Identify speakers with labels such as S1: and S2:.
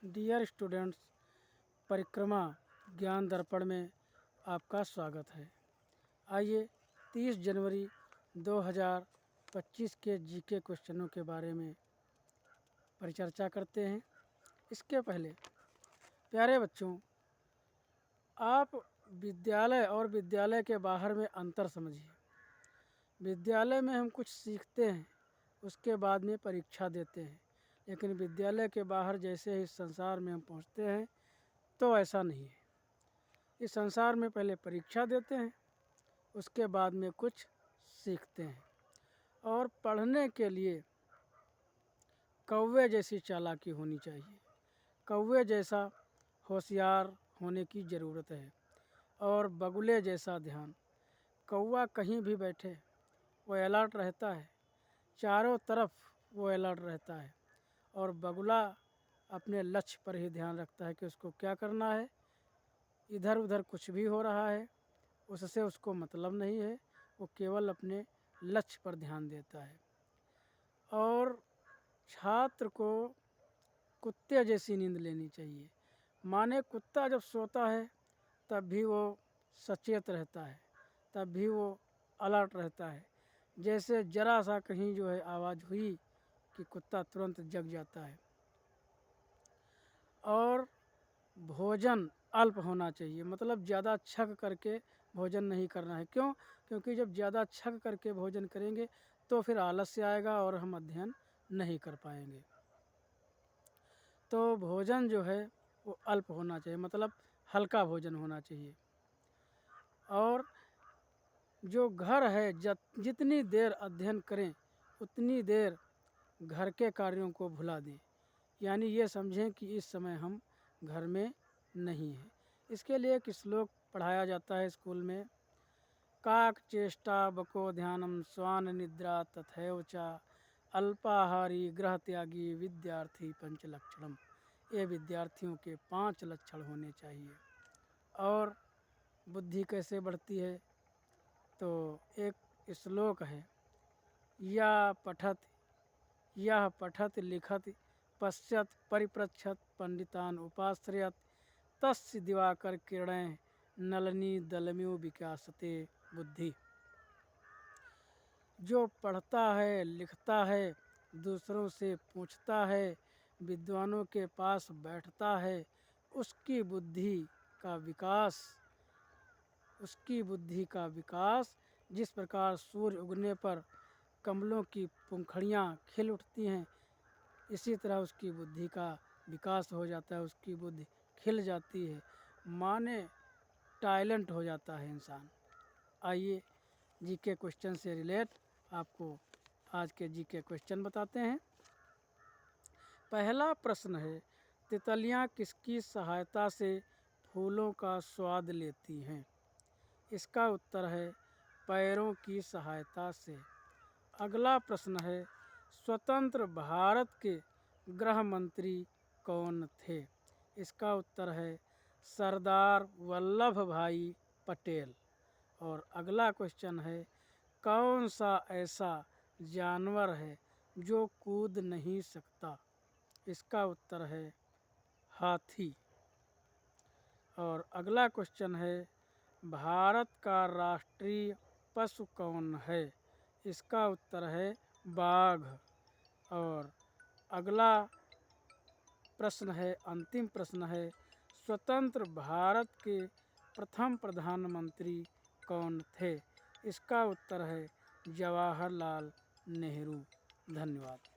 S1: Dear students, परिक्रमा ज्ञान दर्पण में आपका स्वागत है। आइए 30 जनवरी 2025 के जीके क्वेश्चनों के बारे में परिचर्चा करते हैं। इसके पहले प्यारे बच्चों, आप विद्यालय और विद्यालय के बाहर में अंतर समझिए। विद्यालय में हम कुछ सीखते हैं, उसके बाद में परीक्षा देते हैं, लेकिन विद्यालय के बाहर जैसे ही इस संसार में हम पहुंचते हैं तो ऐसा नहीं है। इस संसार में पहले परीक्षा देते हैं, उसके बाद में कुछ सीखते हैं। और पढ़ने के लिए कौवे जैसी चालाकी होनी चाहिए, कौवे जैसा होशियार होने की ज़रूरत है। और बगुले जैसा ध्यान। कौवा कहीं भी बैठे वो अलर्ट रहता है, चारों तरफ वो अलर्ट रहता है, और बगुला अपने लक्ष्य पर ही ध्यान रखता है कि उसको क्या करना है। इधर उधर कुछ भी हो रहा है उससे उसको मतलब नहीं है, वो केवल अपने लक्ष्य पर ध्यान देता है। और छात्र को कुत्ते जैसी नींद लेनी चाहिए। माने कुत्ता जब सोता है तब भी वो सचेत रहता है, तब भी वो अलर्ट रहता है। जैसे जरा सा कहीं जो है आवाज़ हुई कि कुत्ता तुरंत जग जाता है। और भोजन अल्प होना चाहिए, मतलब ज़्यादा छक करके भोजन नहीं करना है। क्यों? क्योंकि जब ज़्यादा छक करके भोजन करेंगे तो फिर आलस्य आएगा और हम अध्ययन नहीं कर पाएंगे। तो भोजन जो है वो अल्प होना चाहिए, मतलब हल्का भोजन होना चाहिए। और जो घर है जितनी देर अध्ययन करें उतनी देर घर के कार्यों को भुला दें, यानी ये समझें कि इस समय हम घर में नहीं हैं। इसके लिए एक श्लोक पढ़ाया जाता है स्कूल में, काक चेष्टा बको ध्यानम स्वान निद्रा तथैव च अल्पाहारी गृह त्यागी विद्यार्थी पंचलक्षणम। ये विद्यार्थियों के 5 लक्षण होने चाहिए। और बुद्धि कैसे बढ़ती है? तो एक श्लोक है, यह पठत लिखत पश्यत परिपृच्छत पंडितान उपाश्रयत तस्य दिवाकर किरणें नलनी दलम्यो विकासते बुद्धि। जो पढ़ता है, लिखता है, दूसरों से पूछता है, विद्वानों के पास बैठता है, उसकी बुद्धि का विकास जिस प्रकार सूर्य उगने पर कमलों की पंखुड़ियाँ खिल उठती हैं, इसी तरह उसकी बुद्धि का विकास हो जाता है, उसकी बुद्धि खिल जाती है, माने टैलेंट हो जाता है इंसान। आइए जीके क्वेश्चन से रिलेट आपको आज के जीके क्वेश्चन बताते हैं। पहला प्रश्न है, तितलियाँ किसकी सहायता से फूलों का स्वाद लेती हैं? इसका उत्तर है पैरों की सहायता से। अगला प्रश्न है, स्वतंत्र भारत के गृह मंत्री कौन थे? इसका उत्तर है सरदार वल्लभ भाई पटेल। और अगला क्वेश्चन है, कौन सा ऐसा जानवर है जो कूद नहीं सकता? इसका उत्तर है हाथी। और अगला क्वेश्चन है, भारत का राष्ट्रीय पशु कौन है? इसका उत्तर है बाघ। और अगला प्रश्न है, अंतिम प्रश्न है, स्वतंत्र भारत के प्रथम प्रधानमंत्री कौन थे? इसका उत्तर है जवाहरलाल नेहरू। धन्यवाद।